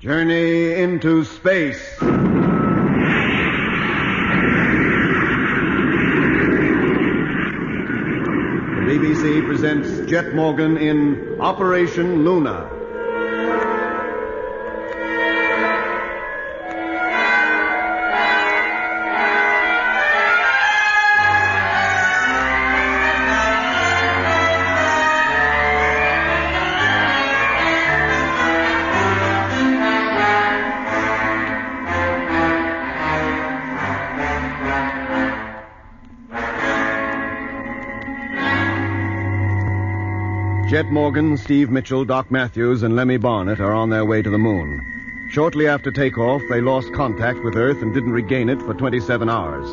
Journey into space. The BBC presents Jet Morgan in Operation Luna. Jet Morgan, Steve Mitchell, Doc Matthews, and Lemmy Barnett are on their way to the moon. Shortly after takeoff, they lost contact with Earth and didn't regain it for 27 hours.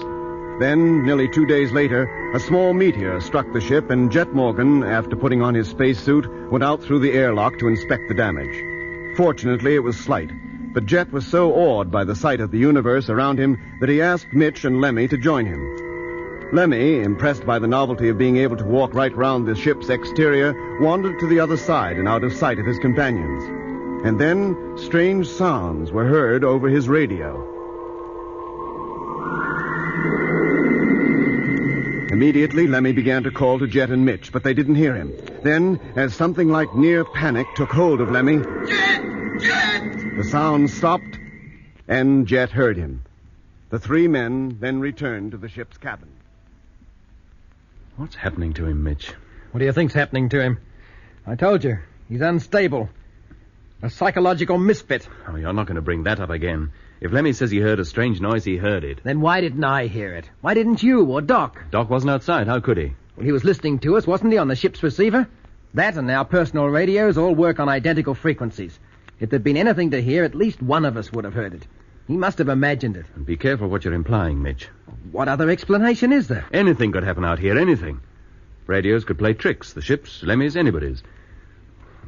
Then, nearly 2 days later, a small meteor struck the ship, and Jet Morgan, after putting on his spacesuit, went out through the airlock to inspect the damage. Fortunately, it was slight, but Jet was so awed by the sight of the universe around him that he asked Mitch and Lemmy to join him. Lemmy, impressed by the novelty of being able to walk right round the ship's exterior, wandered to the other side and out of sight of his companions. And then strange sounds were heard over his radio. Immediately, Lemmy began to call to Jet and Mitch, but they didn't hear him. Then, as something like near panic took hold of Lemmy... Jet! Jet! The sound stopped, and Jet heard him. The three men then returned to the ship's cabin. What's happening to him, Mitch? What do you think's happening to him? I told you, he's unstable. A psychological misfit. Oh, you're not going to bring that up again. If Lemmy says he heard a strange noise, he heard it. Then why didn't I hear it? Why didn't you or Doc? Doc wasn't outside. How could he? Well, he was listening to us, wasn't he, on the ship's receiver? That and our personal radios all work on identical frequencies. If there'd been anything to hear, at least one of us would have heard it. He must have imagined it. Be careful what you're implying, Mitch. What other explanation is there? Anything could happen out here, anything. Radios could play tricks. The ship's, Lemmy's, anybody's.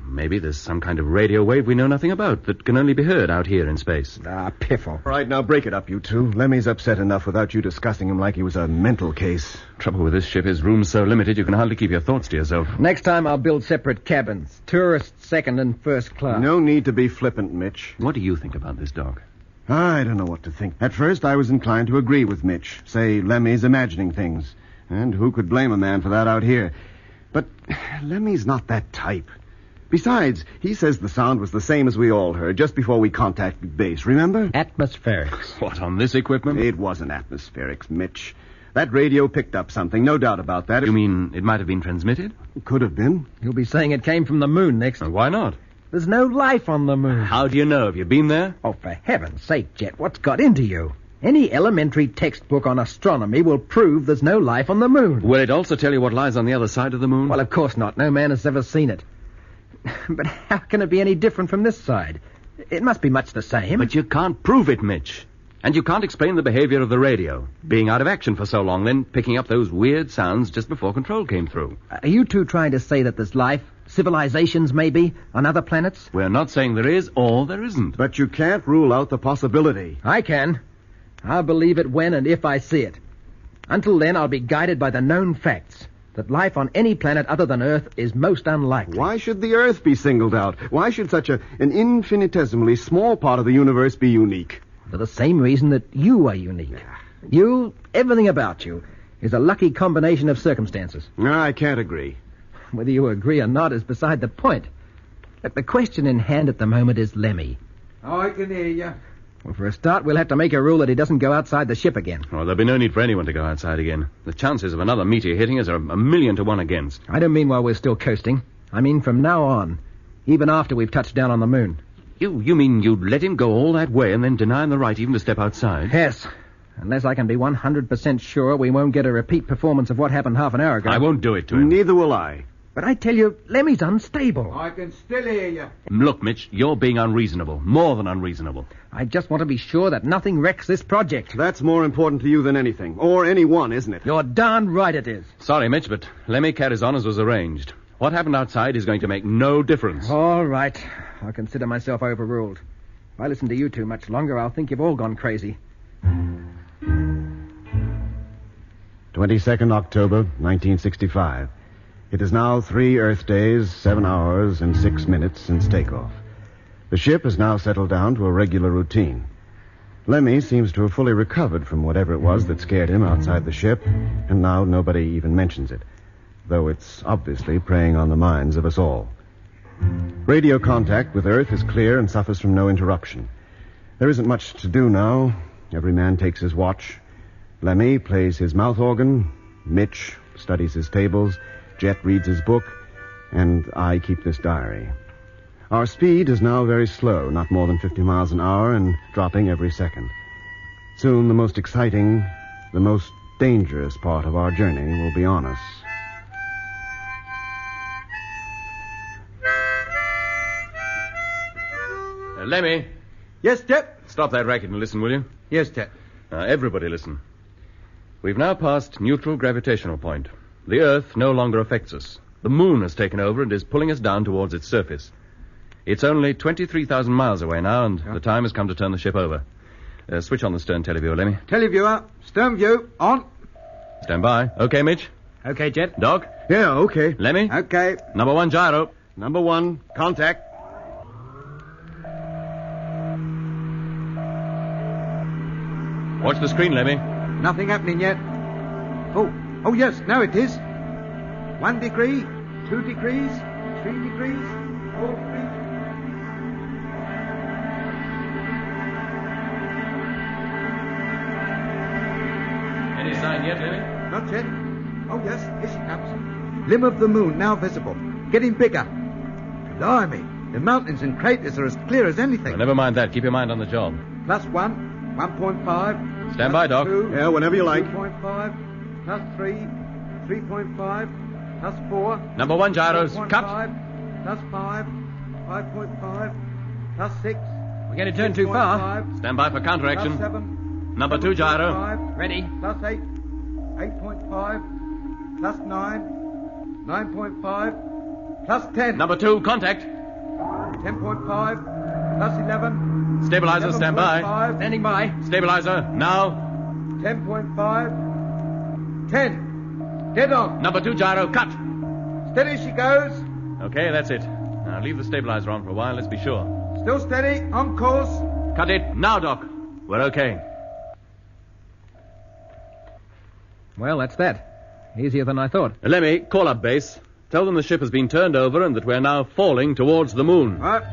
Maybe there's some kind of radio wave we know nothing about that can only be heard out here in space. Ah, piffle. All right, now break it up, you two. Lemmy's upset enough without you discussing him like he was a mental case. Trouble with this ship is room's so limited you can hardly keep your thoughts to yourself. Next time I'll build separate cabins. Tourist second and first class. No need to be flippant, Mitch. What do you think about this, Doc? I don't know what to think. At first, I was inclined to agree with Mitch. Say, Lemmy's imagining things. And who could blame a man for that out here? But Lemmy's not that type. Besides, he says the sound was the same as we all heard just before we contacted base, remember? Atmospherics. What, on this equipment? It wasn't atmospherics, Mitch. That radio picked up something, no doubt about that. You mean it might have been transmitted? Could have been. You'll be saying it came from the moon next. Why not? There's no life on the moon. How do you know? Have you been there? Oh, for heaven's sake, Jet, what's got into you? Any elementary textbook on astronomy will prove there's no life on the moon. Will it also tell you what lies on the other side of the moon? Well, of course not. No man has ever seen it. But how can it be any different from this side? It must be much the same. But you can't prove it, Mitch. And you can't explain the behavior of the radio. Being out of action for so long, then picking up those weird sounds just before control came through. Are you two trying to say that there's life, civilizations maybe, on other planets? We're not saying there is or there isn't. But you can't rule out the possibility. I can. I'll believe it when and if I see it. Until then, I'll be guided by the known facts. That life on any planet other than Earth is most unlikely. Why should the Earth be singled out? Why should such an infinitesimally small part of the universe be unique? For the same reason that you are unique. You, everything about you, is a lucky combination of circumstances. No, I can't agree. Whether you agree or not is beside the point. But the question in hand at the moment is Lemmy. Oh, I can hear you. Well, for a start, we'll have to make a rule that he doesn't go outside the ship again. Well, there'll be no need for anyone to go outside again. The chances of another meteor hitting us are 1,000,000 to 1 against. I don't mean while we're still coasting. I mean from now on. Even after we've touched down on the moon. You mean you'd let him go all that way and then deny him the right even to step outside? Yes. Unless I can be 100% sure we won't get a repeat performance of what happened half an hour ago. I won't do it to him. Neither will I. But I tell you, Lemmy's unstable. I can still hear you. Look, Mitch, you're being unreasonable. More than unreasonable. I just want to be sure that nothing wrecks this project. That's more important to you than anything. Or anyone, isn't it? You're darn right it is. Sorry, Mitch, but Lemmy carries on as was arranged. What happened outside is going to make no difference. All right. I'll consider myself overruled. If I listen to you two much longer, I'll think you've all gone crazy. 22nd October, 1965. It is now 3 Earth days, 7 hours, and 6 minutes since takeoff. The ship has now settled down to a regular routine. Lemmy seems to have fully recovered from whatever it was that scared him outside the ship, and now nobody even mentions it, though it's obviously preying on the minds of us all. Radio contact with Earth is clear and suffers from no interruption. There isn't much to do now. Every man takes his watch. Lemmy plays his mouth organ, Mitch studies his tables, Jet reads his book, and I keep this diary. Our speed is now very slow, not more than 50 miles an hour, and dropping every second. Soon the most exciting, the most dangerous part of our journey will be on us. Lemmy, Yes, Jet? stop that racket and listen, will you? Yes, Jet. Everybody listen. We've now passed neutral gravitational point. The Earth no longer affects us. The moon has taken over and is pulling us down towards its surface. It's only 23,000 miles away now, and the time has come to turn the ship over. Switch on the stern televiewer, Lemmy. Televiewer, stern view, on. Stand by. Okay, Mitch? Okay, Jet. Doc? Yeah, okay. Lemmy? Okay. Number 1 gyro. Number 1, contact. Watch the screen, Lemmy. Nothing happening yet. Oh, yes, now it is. 1 degree, 2 degrees, 3 degrees, 4 degrees. Any sign yet, Lemmy? Not yet. Oh, yes, here she comes. Limb of the moon now visible. Getting bigger. Blimey, the mountains and craters are as clear as anything. Well, never mind that. Keep your mind on the job. Plus 1, 1.5. Stand by, Doc. 2, Yeah, whenever you like. 2.5, plus 3, 3.5, plus 4. Number 1 gyros. 4.5, Cut. plus 5, 5.5, plus 6. We're going to turn too far. 5, Stand by for plus counteraction. 7. Number 2 gyro. 5, Ready. plus 8, 8.5, plus 9, 9.5, plus 10. Number 2, contact. 10.5, plus 11. Stabilizer, stand by. 11.5, Standing by. Stabilizer, now. 10.5, 10. Dead on. Number 2 gyro, cut. Steady she goes. Okay, that's it. Now leave the stabilizer on for a while, let's be sure. Still steady, on course. Cut it now, Doc. We're okay. Well, that's that. Easier than I thought. Lemmy, call up base. Tell them the ship has been turned over and that we're now falling towards the moon. Right.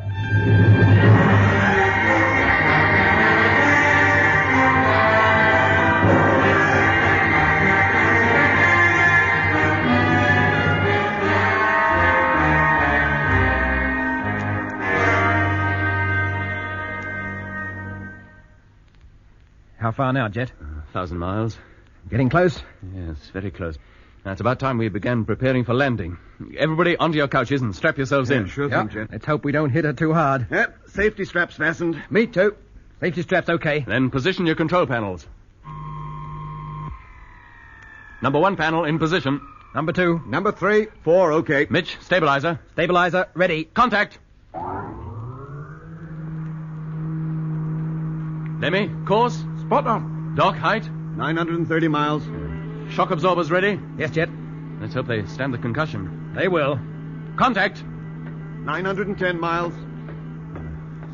How far now, Jet? 1,000 miles. Getting close? Yes, very close. Now, it's about time we began preparing for landing. Everybody onto your couches and strap yourselves in. Sure Yep. thing, Jet. Let's hope we don't hit her too hard. Yep, safety straps fastened. Me too. Safety straps okay. Then position your control panels. Number 1 panel in position. Number 2. Number 3. 4, okay. Mitch, stabilizer. Stabilizer ready. Contact. Lemmy, course. Spot on. Doc, height. 930 miles. Shock absorbers ready. Yes, Jet. Let's hope they stand the concussion. They will. Contact. 910 miles.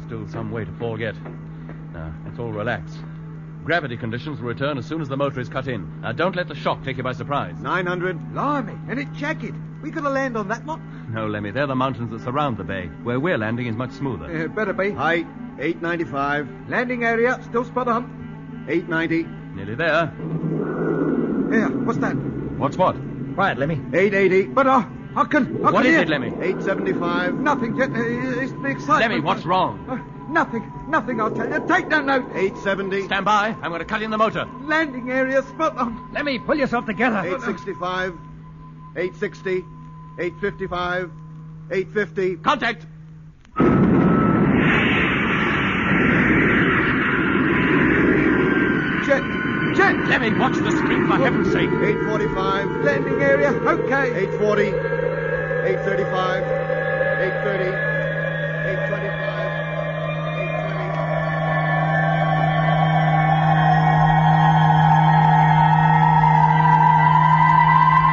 Still some way to fall yet. Now, let's all relax. Gravity conditions will return as soon as the motor is cut in. Now, don't let the shock take you by surprise. 900. Blimey, and it's jagged. We could have landed on that lot. No, Lemmy, they're the mountains that surround the bay. Where we're landing is much smoother. Better be. Height, 895. Landing area, still spot on. 890. Nearly there. Here, what's that? What's what? Quiet, Lemmy. 880. But I can What is hear. it, Lemmy? 875. Nothing, Jet. It's the excitement. Lemmy, what's wrong? Nothing, I'll tell you. Take that note. 870. Stand by. I'm going to cut in the motor. Landing area, spot on. Lemmy, pull yourself together. 865. 860. 855. 850. Contact. Jet, Lemmy, watch the screen for heaven's sake. 845. landing area, okay. 840. 835. 830. 825.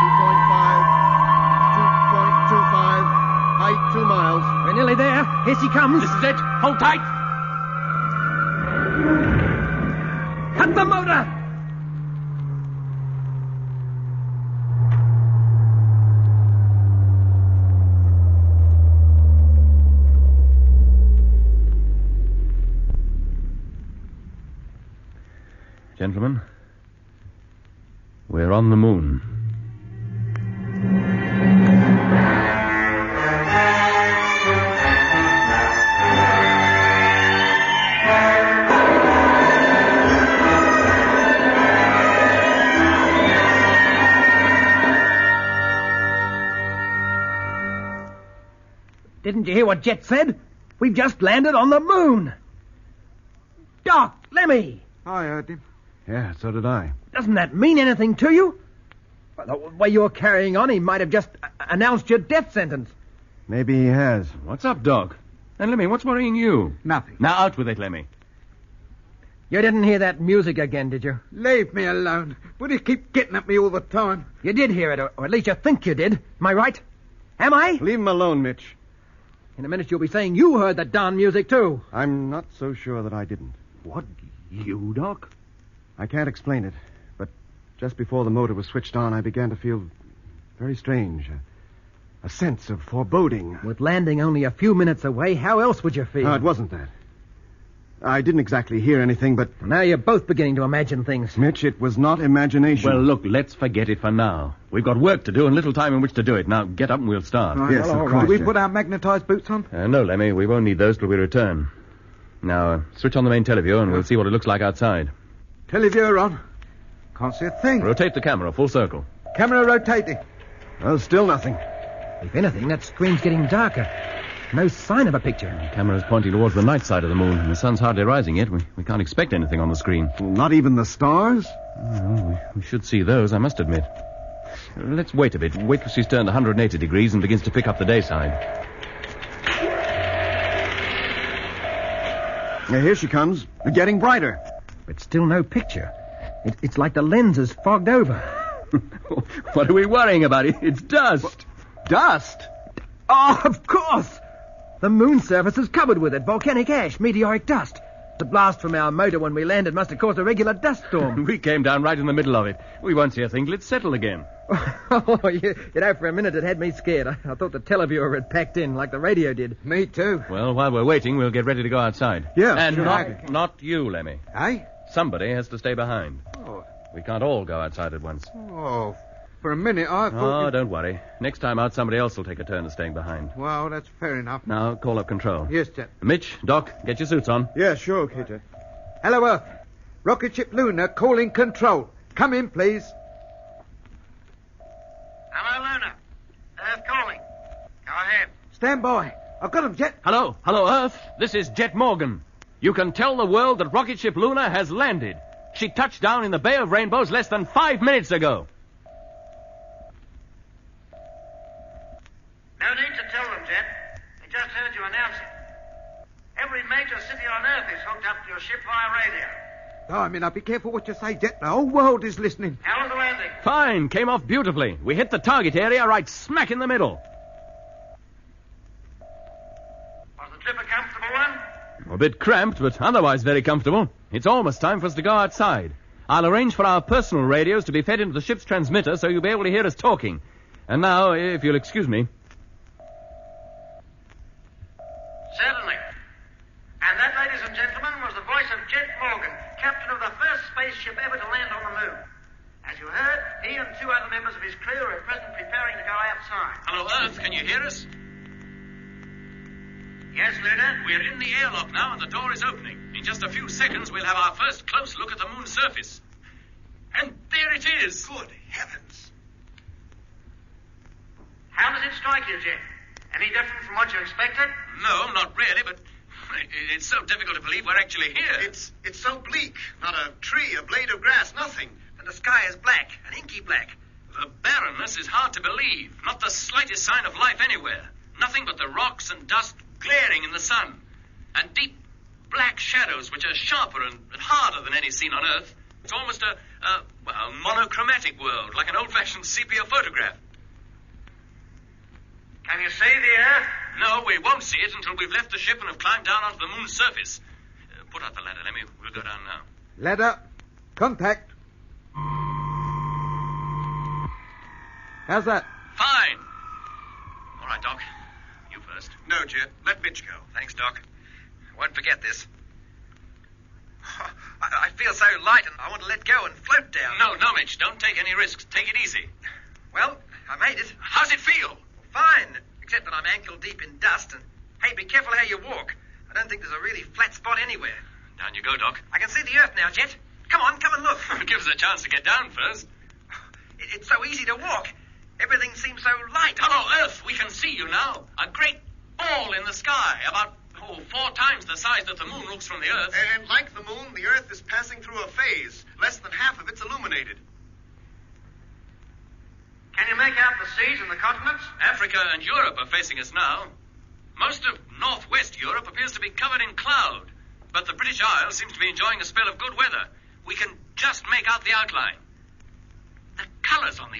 820. 2.25. Height 2 miles. We're nearly there. Here she comes. This is it. Hold tight. Cut the motor! Gentlemen, we're on the moon. Didn't you hear what Jet said? We've just landed on the moon. Doc, Lemmy, I heard him. Yeah, so did I. doesn't that mean anything to you? Well, the way you're carrying on, he might have just announced your death sentence. Maybe he has. What's up, Doc? And Lemmy, what's worrying you? Nothing. Now out with it, Lemmy. You didn't hear that music again, did you? Leave me alone. Would he keep getting at me all the time? You did hear it, or at least you think you did. Am I right? Am I? Leave him alone, Mitch. In a minute you'll be saying you heard that darn music, too. I'm not so sure that I didn't. What? You, Doc? I can't explain it, but just before the motor was switched on, I began to feel very strange. A sense of foreboding. With landing only a few minutes away, how else would you feel? No, it wasn't that. I didn't exactly hear anything, but... Now you're both beginning to imagine things. Mitch, it was not imagination. Well, look, let's forget it for now. We've got work to do and little time in which to do it. Now, get up and we'll start. Right, Yes, well, of all course, right. Do we Jeff. put our magnetized boots on? No, Lemmy, we won't need those till we return. Now, switch on the main teleview and we'll see what it looks like outside. Televiewer on. Can't see a thing. Rotate the camera, full circle. Camera rotating. Well, still nothing. If anything, that screen's getting darker. No sign of a picture. The camera's pointing towards the night side of the moon, and the sun's hardly rising yet. We can't expect anything on the screen. Not even the stars? Well, we should see those, I must admit. Let's wait a bit. Wait till she's turned 180 degrees and begins to pick up the day side. Yeah, here she comes. Getting brighter. But still no picture. It's like the lens is fogged over. What are we worrying about? It's dust. Dust? Oh, of course! The moon surface is covered with it. Volcanic ash, meteoric dust. The blast from our motor when we landed must have caused a regular dust storm. We came down right in the middle of it. We won't see a thing till it's settled again. Oh, you know, for a minute it had me scared. I thought the televiewer had packed in like the radio did. Me too. Well, while we're waiting, we'll get ready to go outside. Yeah, And sure. not you, Lemmy. Eh? Somebody has to stay behind. Oh. We can't all go outside at once. Oh, for a minute I thought... Oh, don't worry. Next time out, somebody else will take a turn of staying behind. Well, that's fair enough. Now, call up control. Yes, Jet. Mitch, Doc, get your suits on. Yeah, sure, okay, Jeff. Hello, Earth. Rocket ship Luna calling control. Come in, please. Hello, Luna. Earth calling. Go ahead. Stand by. I've got him, Jet. Hello, Earth. This is Jet Morgan. You can tell the world that rocket ship Luna has landed. She touched down in the Bay of Rainbows less than 5 minutes ago. No need to tell them, Jet. They just heard you announce it. Every major city on Earth is hooked up to your ship via radio. Oh, I mean, now be careful what you say, Jet. The whole world is listening. How was the landing? Fine, came off beautifully. We hit the target area right smack in the middle. Was the trip a comfortable one? A bit cramped, but otherwise very comfortable. It's almost time for us to go outside. I'll arrange for our personal radios to be fed into the ship's transmitter so you'll be able to hear us talking. And now, if you'll excuse me. Certainly. And that, ladies and gentlemen, was the voice of Jet Morgan, captain of the first spaceship ever to land on the moon. As you heard, he and 2 other members of his crew are at present preparing to go outside. Hello, Earth. Can you hear us? Yes, Luna? We're in the airlock now, and the door is opening. In just a few seconds, we'll have our first close look at the moon's surface. And there it is. Good heavens. How does it strike you, Jet? Any different from what you expected? No, not really, but it's so difficult to believe we're actually here. It's so bleak. Not a tree, a blade of grass, nothing. And the sky is black, an inky black. The barrenness is hard to believe. Not the slightest sign of life anywhere. Nothing but the rocks and dust glaring in the sun. And deep black shadows which are sharper and harder than any seen on Earth. It's almost a monochromatic world, like an old-fashioned sepia photograph. Can you see the Earth? No, we won't see it until we've left the ship and have climbed down onto the moon's surface. Put out the ladder, Lemmy. We'll go down now. Ladder. Contact. How's that? Fine. All right, Doc. You first. No, Jet. Let Mitch go. Thanks, Doc. I won't forget this. I feel so light and I want to let go and float down. No, Mitch. Don't take any risks. Take it easy. Well, I made it. How's it feel? Fine, except that I'm ankle deep in dust and, hey, be careful how you walk. I don't think there's a really flat spot anywhere. Down you go, Doc. I can see the earth now, Jet. Come on, come and look. Give us a chance to get down first. It's so easy to walk. Everything seems so light. Hello, Earth. We can see you now. A great ball in the sky, about 4 times the size that the moon looks from the Earth. And like the moon, the Earth is passing through a phase. Less than half of it's illuminated. Can you make out the seas and the continents? Africa and Europe are facing us now. Most of northwest Europe appears to be covered in cloud, but the British Isles seems to be enjoying a spell of good weather. We can just make out the outline. The colors on the...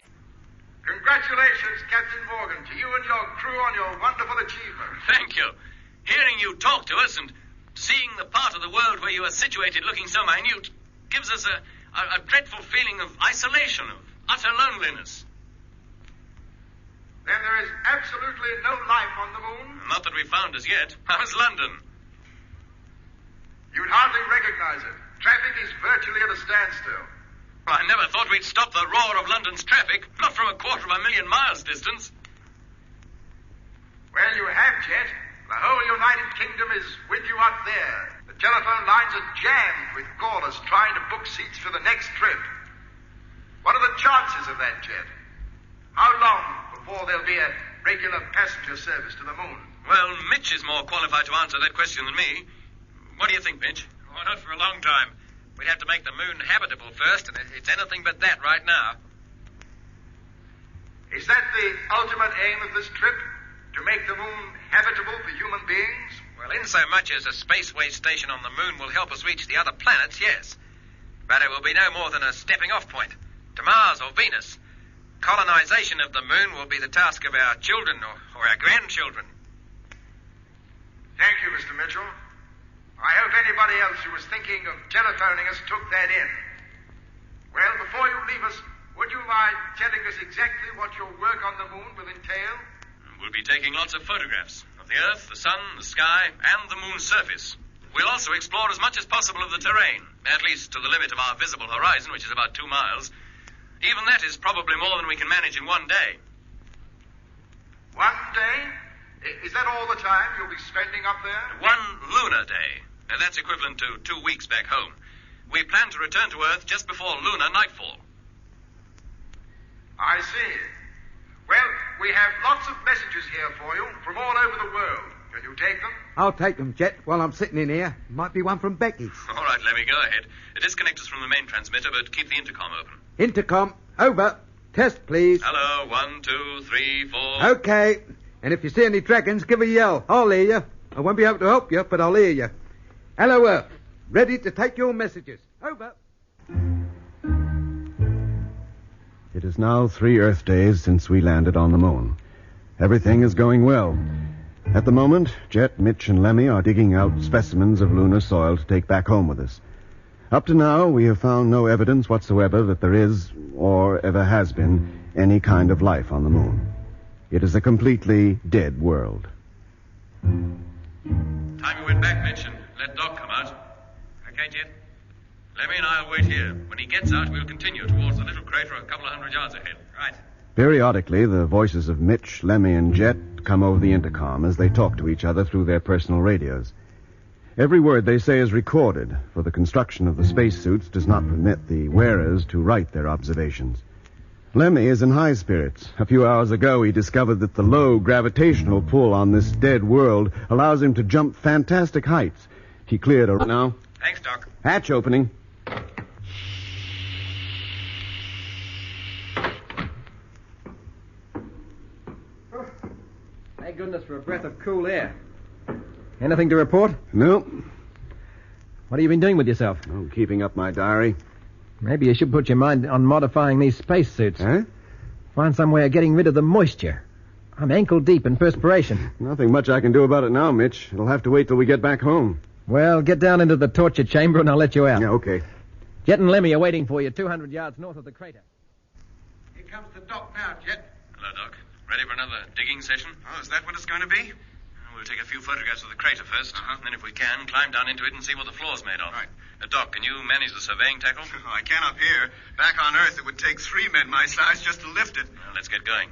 Congratulations, Captain Morgan, to you and your crew on your wonderful achievement. Thank you. Hearing you talk to us and seeing the part of the world where you are situated looking so minute gives us a dreadful feeling of isolation, of utter loneliness. Then there is absolutely no life on the moon? Not that we've found as yet. How's London? You'd hardly recognize it. Traffic is virtually at a standstill. I never thought we'd stop the roar of London's traffic, not from 250,000 miles distance. Well, you have, Jet. The whole United Kingdom is with you up there. The telephone lines are jammed with callers trying to book seats for the next trip. What are the chances of that, Jet? How long before there'll be a regular passenger service to the moon? Well, Mitch is more qualified to answer that question than me. What do you think, Mitch? Oh, not for a long time. We'd have to make the moon habitable first, and it's anything but that right now. Is that the ultimate aim of this trip? To make the moon habitable for human beings? Well, in so much as a spaceway station on the moon will help us reach the other planets, yes. But it will be no more than a stepping-off point to Mars or Venus. Colonization of the moon will be the task of our children or our grandchildren. Thank you, Mr. Mitchell. I hope anybody else who was thinking of telephoning us took that in. Well, before you leave us, would you mind telling us exactly what your work on the moon will entail? We'll be taking lots of photographs of the Earth, the Sun, the sky, and the moon's surface. We'll also explore as much as possible of the terrain, at least to the limit of our visible horizon, which is about 2 miles. Even that is probably more than we can manage in 1 day. 1 day? Is that all the time you'll be spending up there? 1 lunar day. That's equivalent to 2 weeks back home. We plan to return to Earth just before lunar nightfall. I see. Well, we have lots of messages here for you from all over the world. Can you take them? I'll take them, Jet, while I'm sitting in here. Might be one from Becky's. All right, Lemmy, go ahead. Disconnect us from the main transmitter, but keep the intercom open. Intercom, over. Test, please. Hello, 1, 2, 3, 4... Okay. And if you see any dragons, give a yell. I'll hear you. I won't be able to help you, but I'll hear you. Hello, Earth. Ready to take your messages. Over. It is now 3 Earth days since we landed on the moon. Everything is going well. At the moment, Jet, Mitch, and Lemmy are digging out specimens of lunar soil to take back home with us. Up to now, we have found no evidence whatsoever that there is, or ever has been, any kind of life on the moon. It is a completely dead world. Time you went back, Mitch, and let Doc come out. Okay, Jet? Lemmy and I'll wait here. When he gets out, we'll continue towards the little crater a couple of 100 yards ahead. Right. Periodically, the voices of Mitch, Lemmy, and Jet come over the intercom as they talk to each other through their personal radios. Every word they say is recorded, for the construction of the spacesuits does not permit the wearers to write their observations. Lemmy is in high spirits. A few hours ago, he discovered that the low gravitational pull on this dead world allows him to jump fantastic heights. He cleared a... Now? Thanks, Doc. Hatch opening. Thank goodness for a breath of cool air. Anything to report? No. What have you been doing with yourself? Oh, keeping up my diary. Maybe you should put your mind on modifying these spacesuits. Huh? Find some way of getting rid of the moisture. I'm ankle deep in perspiration. Nothing much I can do about it now, Mitch. It'll have to wait till we get back home. Well, get down into the torture chamber and I'll let you out. Yeah, okay. Jet and Lemmy are waiting for you 200 yards north of the crater. Here comes the doc now, Jet. Hello, Doc. Ready for another digging session? Oh, is that what it's going to be? We'll take a few photographs of the crater first. And then if we can, climb down into it and see what the floor's made of. Right. Doc, can you manage the surveying tackle? Oh, I can up here. Back on Earth, it would take 3 men my size just to lift it. Well, let's get going.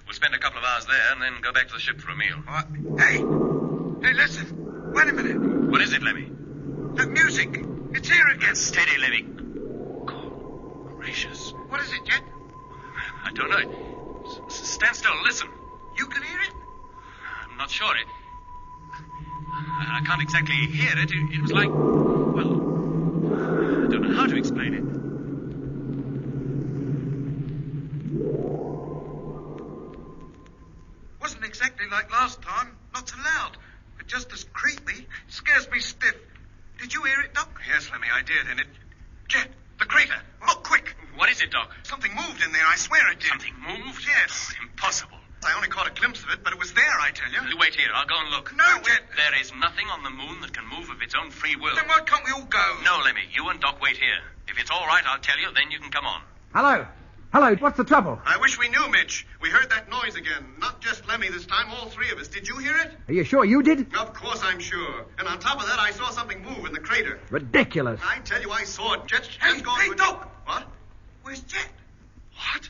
We'll spend a couple of hours there and then go back to the ship for a meal. What? Hey, listen. Wait a minute. What is it, Lemmy? That music. It's here again. Steady, Lemmy. God gracious. What is it, Jet? I don't know. Stand still. Listen. You can hear it? I'm not sure. I can't exactly hear it. It was like... Well, I don't know how to explain it. Wasn't exactly like last time. Not so loud. But just as creepy. Scares me stiff. Did you hear it, Doc? Yes, Lemmy, I did. And it... Jet, the crater. Look, quick. What is it, Doc? Something moved in there. I swear it did. Something moved? Yes. Impossible. I only caught a glimpse of it, but it was there, I tell you. You wait here. I'll go and look. No, Jet. There is nothing on the moon that can move of its own free will. Then why can't we all go? No, Lemmy. You and Doc wait here. If it's all right, I'll tell you. Then you can come on. Hello. Hello, what's the trouble? I wish we knew, Mitch. We heard that noise again. Not just Lemmy this time, all 3 of us. Did you hear it? Are you sure you did? Of course I'm sure. And on top of that, I saw something move in the crater. Ridiculous. I tell you, I saw it. Jet's just gone... Hey, Doc! What? Where's Jet? What?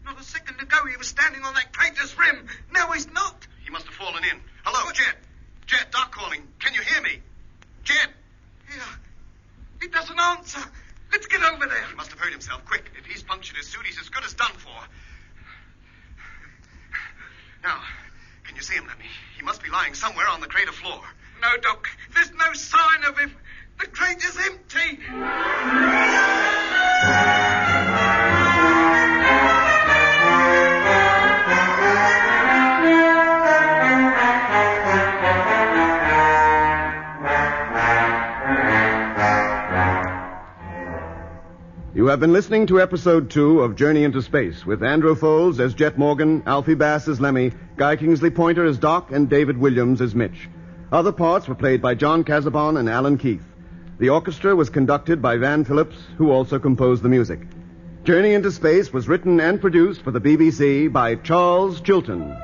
Not a second ago, he was standing on that crater's rim. Now he's not. He must have fallen in. Hello, Jet. Jet, Doc calling. Can you hear me? Jet. Yeah. He doesn't answer. Let's get over there. He must have hurt himself. Quick. If he's punctured his suit, he's as good as done for. Now, can you see him, Lemmy? He must be lying somewhere on the crater floor. No, Doc. There's no sign of him. The crater's empty. You have been listening to Episode 2 of Journey into Space with Andrew Foles as Jet Morgan, Alfie Bass as Lemmy, Guy Kingsley Pointer as Doc, and David Williams as Mitch. Other parts were played by John Casabon and Alan Keith. The orchestra was conducted by Van Phillips, who also composed the music. Journey into Space was written and produced for the BBC by Charles Chilton.